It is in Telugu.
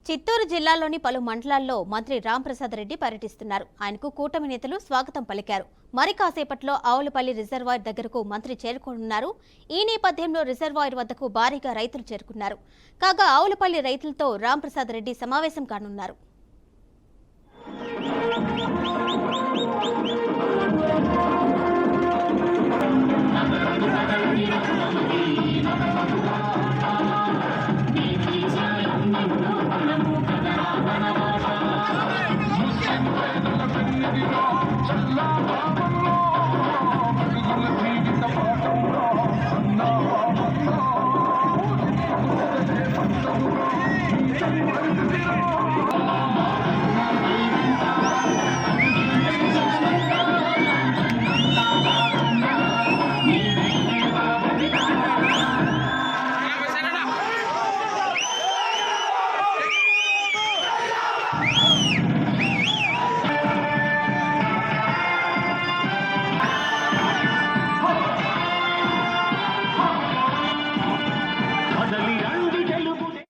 చిత్తూరు జిల్లాలోని పలు మండలాల్లో మంత్రి రాంప్రసాద్ రెడ్డి పర్యటిస్తున్నారు. ఆయనకు కూటమి నేతలు స్వాగతం పలికారు. మరి కాసేపట్లో ఆవులపల్లి రిజర్వాయర్ దగ్గరకు మంత్రి చేరుకోనున్నారు. ఈ నేపథ్యంలో రిజర్వాయర్ వద్దకు భారీగా రైతులు చేరుకున్నారు. కాగా ఆవులపల్లి రైతులతో రాంప్రసాద్ రెడ్డి సమావేశం కానున్నారు. Thank you.